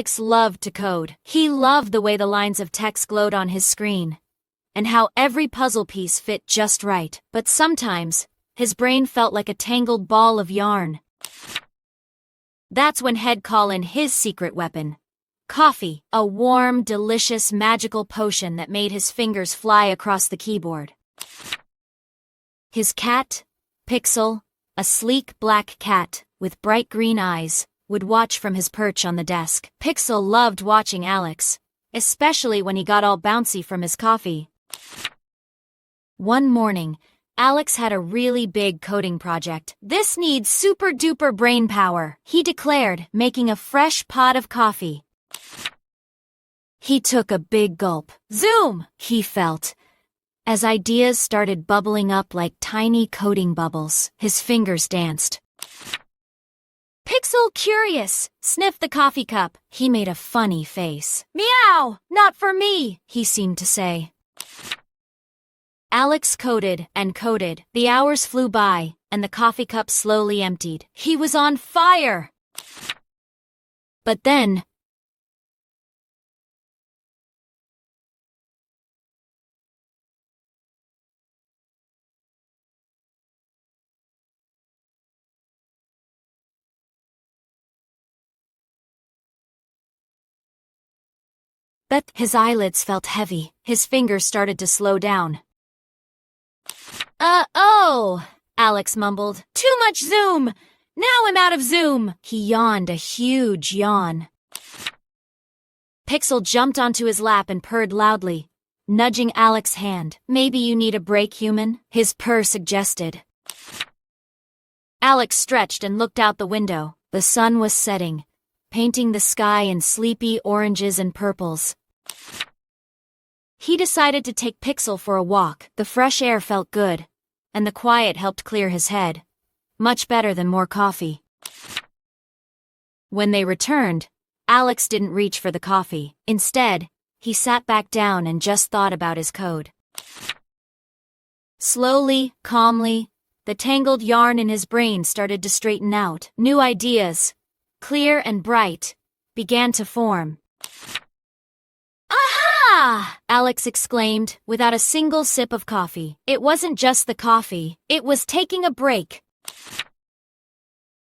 Alex loved to code. He loved the way the lines of text glowed on his screen, and how every puzzle piece fit just right. But sometimes, his brain felt like a tangled ball of yarn. That's when he'd call in his secret weapon. Coffee, a warm, delicious, magical potion that made his fingers fly across the keyboard. His cat, Pixel, a sleek black cat with bright green eyes, would watch from his perch on the desk. Pixel loved watching Alex, especially when he got all bouncy from his coffee. One morning, Alex had a really big coding project. "This needs super-duper brain power," he declared, making a fresh pot of coffee. He took a big gulp. Zoom, he felt, as ideas started bubbling up like tiny coding bubbles. His fingers danced. Pixel, curious, sniffed the coffee cup. He made a funny face. "Meow, not for me," he seemed to say. Alex coded and coded. The hours flew by, and the coffee cup slowly emptied. He was on fire! But then, his eyelids felt heavy. His fingers started to slow down. Oh, Alex mumbled. "Too much Zoom! Now I'm out of Zoom!" He yawned a huge yawn. Pixel jumped onto his lap and purred loudly, nudging Alex's hand. "Maybe you need a break, human?" his purr suggested. Alex stretched and looked out the window. The sun was setting, painting the sky in sleepy oranges and purples. He decided to take Pixel for a walk. The fresh air felt good, and the quiet helped clear his head. Much better than more coffee. When they returned, Alex didn't reach for the coffee. Instead, he sat back down and just thought about his code. Slowly, calmly, the tangled yarn in his brain started to straighten out. New ideas, clear and bright, began to form. "Aha!" Alex exclaimed, without a single sip of coffee. It wasn't just the coffee, it was taking a break.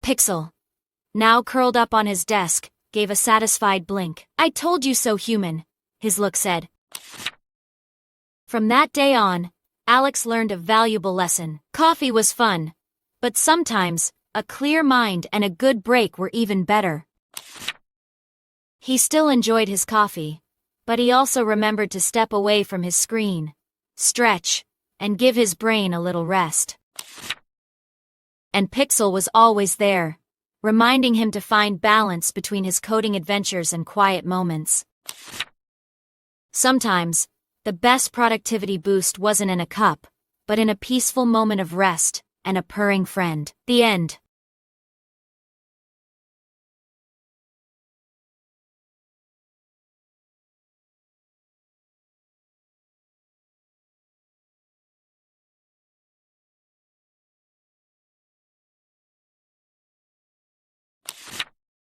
Pixel, now curled up on his desk, gave a satisfied blink. "I told you so, human," his look said. From that day on, Alex learned a valuable lesson. Coffee was fun, but sometimes, a clear mind and a good break were even better. He still enjoyed his coffee, but he also remembered to step away from his screen, stretch, and give his brain a little rest. And Pixel was always there, reminding him to find balance between his coding adventures and quiet moments. Sometimes, the best productivity boost wasn't in a cup, but in a peaceful moment of rest and a purring friend. The end.